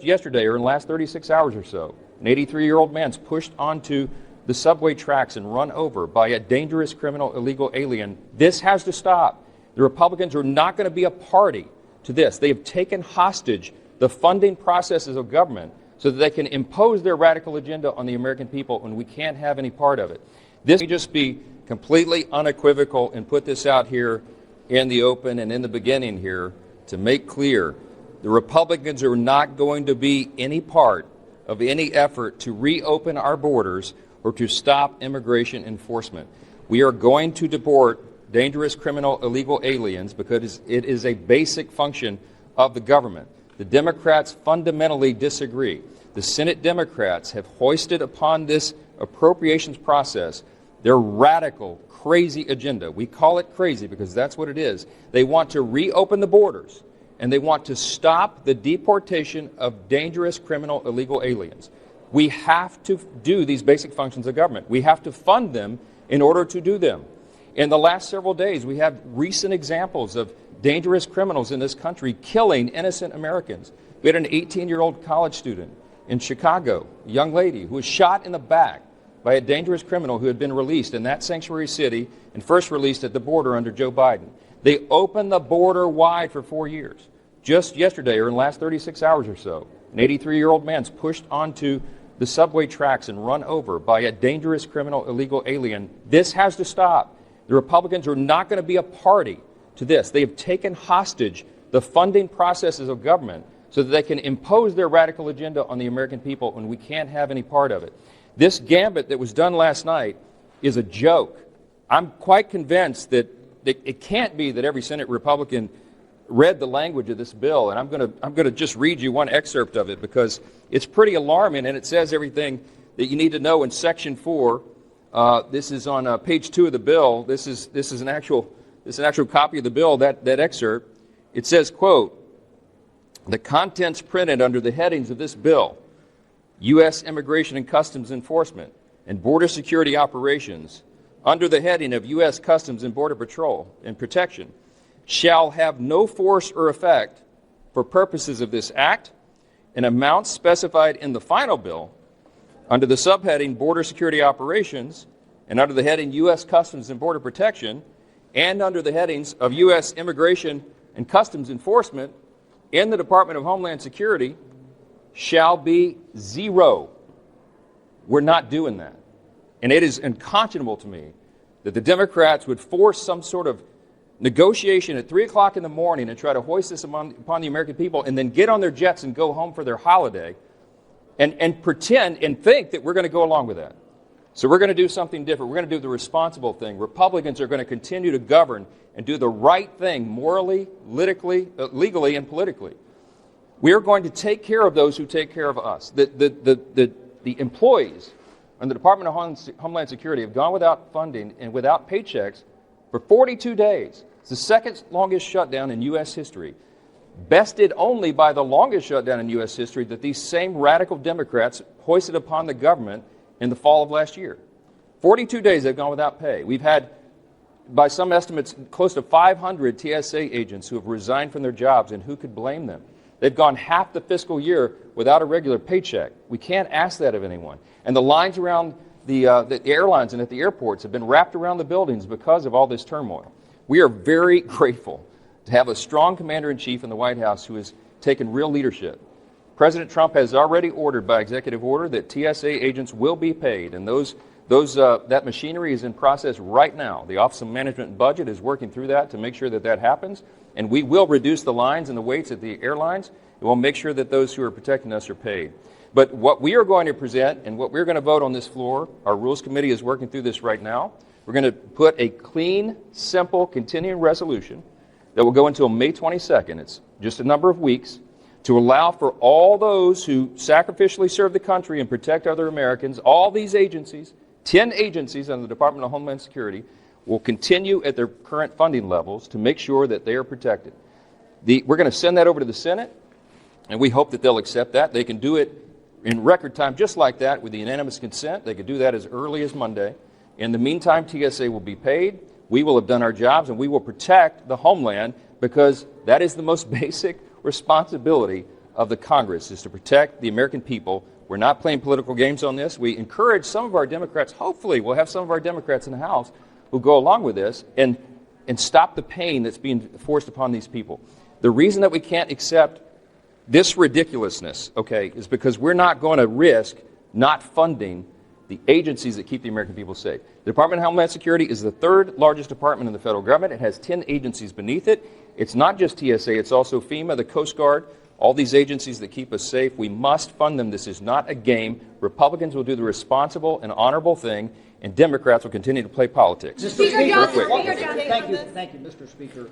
yesterday, or in the last 36 hours or so, an 83-year-old man's pushed onto the subway tracks and run over by a dangerous criminal illegal alien. This has to stop. The Republicans are not going to be a party to this. They have taken hostage the funding processes of government so that they can impose their radical agenda on the American people, and we can't have any part of it. This may just be completely unequivocal and put this out here in the open and in the beginning here to make clear the Republicans are not going to be any part of any effort to reopen our borders or to stop immigration enforcement. We are going to deport dangerous criminal illegal aliens because it is a basic function of the government. The Democrats fundamentally disagree. The Senate Democrats have hoisted upon this appropriations process their radical, crazy agenda. We call it crazy because that's what it is. They want to reopen the borders, and they want to stop the deportation of dangerous criminal illegal aliens. We have to do these basic functions of government. We have to fund them in order to do them. In the last several days, we have recent examples of dangerous criminals in this country killing innocent Americans. We had an 18-year-old college student in Chicago, a young lady who was shot in the back by a dangerous criminal who had been released in that sanctuary city and first released at the border under Joe Biden. They opened the border wide for 4 years. Just yesterday, or in the last 36 hours or so, an 83-year-old man's pushed onto the subway tracks and run over by a dangerous criminal illegal alien. This has to stop. The Republicans are not going to be a party to this. They have taken hostage the funding processes of government so that they can impose their radical agenda on the American people, and we can't have any part of it. This gambit that was done last night is a joke. I'm quite convinced that it can't be that every Senate Republican read the language of this bill, and I'm going to just read you one excerpt of it because it's pretty alarming, and it says everything that you need to know in Section 4. This is on page 2 of the bill. This is an actual copy of the bill. That excerpt. It says, quote, "The contents printed under the headings of this bill, U.S. Immigration and Customs Enforcement and Border Security Operations, under the heading of U.S. Customs and Border Patrol and Protection, shall have no force or effect for purposes of this Act, and amounts specified in the final bill under the subheading Border Security Operations and under the heading U.S. Customs and Border Protection and under the headings of U.S. Immigration and Customs Enforcement in the Department of Homeland Security shall be zero." We're not doing that. And it is unconscionable to me that the Democrats would force some sort of negotiation at 3 o'clock in the morning and try to hoist this upon the American people and then get on their jets and go home for their holiday and pretend and think that we're going to go along with that. So we're going to do something different. We're going to do the responsible thing. Republicans are going to continue to govern and do the right thing morally, legally, and politically. We are going to take care of those who take care of us. The employees in the Department of Homeland Security have gone without funding and without paychecks for 42 days. It's the second longest shutdown in U.S. history, bested only by the longest shutdown in U.S. history that these same radical Democrats hoisted upon the government in the fall of last year. 42 days they've gone without pay. We've had, by some estimates, close to 500 TSA agents who have resigned from their jobs, and who could blame them? They've gone half the fiscal year without a regular paycheck. We can't ask that of anyone. And the lines around the airlines and at the airports have been wrapped around the buildings because of all this turmoil. We are very grateful to have a strong commander-in-chief in the White House who has taken real leadership. President Trump has already ordered by executive order that TSA agents will be paid, and that machinery is in process right now. The Office of Management and Budget is working through that to make sure that that happens, and we will reduce the lines and the waits at the airlines, and we'll make sure that those who are protecting us are paid. But what we are going to present and what we're going to vote on this floor, our Rules Committee is working through this right now. We're going to put a clean, simple, continuing resolution that will go until May 22nd. It's just a number of weeks to allow for all those who sacrificially serve the country and protect other Americans. All these agencies, 10 agencies under the Department of Homeland Security, will continue at their current funding levels to make sure that they are protected. We're going to send that over to the Senate, and we hope that they'll accept that. They can do it in record time, just like that, with the unanimous consent. They could do that as early as Monday. In the meantime, TSA will be paid. We will have done our jobs, and we will protect the homeland, because that is the most basic responsibility of the Congress is to protect the American people. We're not playing political games on this. We encourage some of our Democrats, hopefully we'll have some of our Democrats in the House who go along with this and stop the pain that's being forced upon these people. The reason that we can't accept this ridiculousness, okay, is because we're not going to risk not funding the agencies that keep the American people safe. The Department of Homeland Security is the third largest department in the federal government. It has 10 agencies beneath it. It's not just TSA, it's also FEMA, the Coast Guard, all these agencies that keep us safe. We must fund them. This is not a game. Republicans will do the responsible and honorable thing, and Democrats will continue to play politics. Mr. Speaker, Thank you, Mr. Speaker.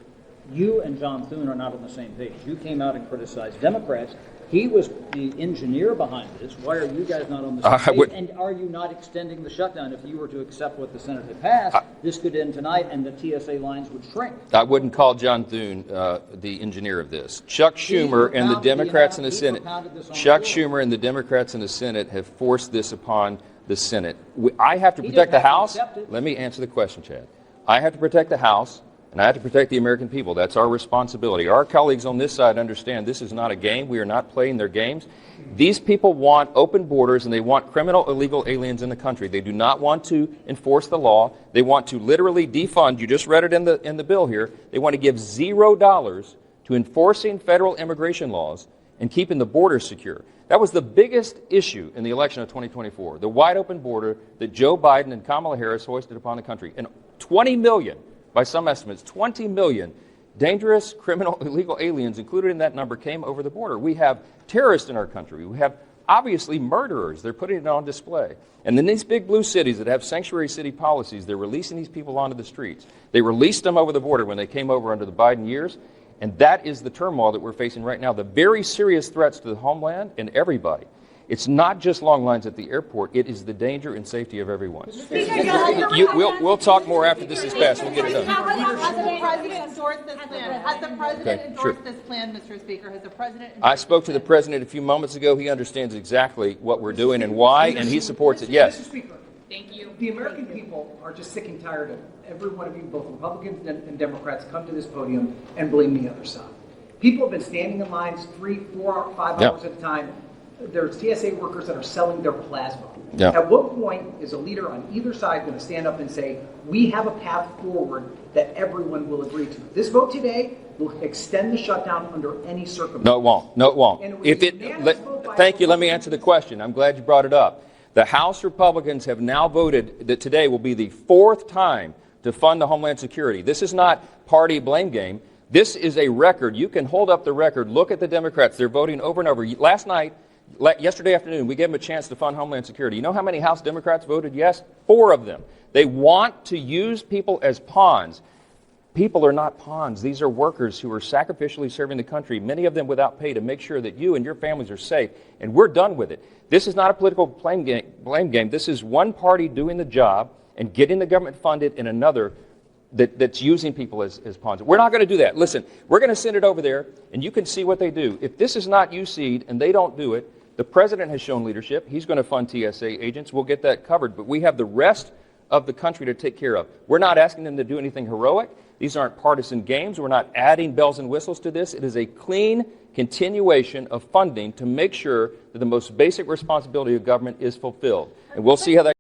You and John Thune are not on the same page. You came out and criticized Democrats. He was the engineer behind this. Why are you guys not on the same page? And are you not extending the shutdown? If you were to accept what the Senate had passed, this could end tonight and the TSA lines would shrink. I wouldn't call John Thune the engineer of this. Chuck Schumer and the Democrats in the Senate. Chuck Schumer and the Democrats in the Senate have forced this upon the Senate. I have to protect the House. Let me answer the question, Chad. I have to protect the House, and I have to protect the American people. That's our responsibility. Our colleagues on this side understand this is not a game. We are not playing their games. These people want open borders, and they want criminal, illegal aliens in the country. They do not want to enforce the law. They want to literally defund. You just read it in the bill here. They want to give $0 to enforcing federal immigration laws and keeping the border secure. That was the biggest issue in the election of 2024, the wide open border that Joe Biden and Kamala Harris hoisted upon the country. And 20 million, by some estimates, 20 million dangerous, criminal, illegal aliens included in that number came over the border. We have terrorists in our country. We have obviously murderers. They're putting it on display. And then these big blue cities that have sanctuary city policies, they're releasing these people onto the streets. They released them over the border when they came over under the Biden years. And that is the turmoil that we're facing right now, the very serious threats to the homeland and everybody. It's not just long lines at the airport. It is the danger and safety of everyone. We'll talk more after this is passed. We'll get it done. Has the president endorsed this plan? Has the president endorsed this plan, Mr. Speaker? Has the president? I spoke to the president a few moments ago. He understands exactly what we're doing and why, and he supports it. Yes. Mr. Speaker. Thank you. The American people are just sick and tired of every one of you, both Republicans and Democrats, come to this podium and blame the other side. People have been standing in lines 3, 4, 5 hours at a time. There's TSA workers that are selling their plasma. At what point is a leader on either side going to stand up and say, we have a path forward that everyone will agree to? This vote today will extend the shutdown under any circumstance. No, it won't. No, it won't. Thank you. Let me answer the question. I'm glad you brought it up. The House Republicans have now voted that today will be the 4th time to fund the Homeland Security. This is not party blame game. This is a record. You can hold up the record. Look at the Democrats. They're voting over and over. Yesterday afternoon, we gave them a chance to fund Homeland Security. You know how many House Democrats voted yes? 4 of them. They want to use people as pawns. People are not pawns. These are workers who are sacrificially serving the country, many of them without pay, to make sure that you and your families are safe. And we're done with it. This is not a political blame game. This is one party doing the job and getting the government funded, and another that's using people as pawns. We're not going to do that. Listen, we're going to send it over there, and you can see what they do. If this is not USEED and they don't do it, the president has shown leadership. He's going to fund TSA agents. We'll get that covered. But we have the rest of the country to take care of. We're not asking them to do anything heroic. These aren't partisan games. We're not adding bells and whistles to this. It is a clean continuation of funding to make sure that the most basic responsibility of government is fulfilled. And we'll see how that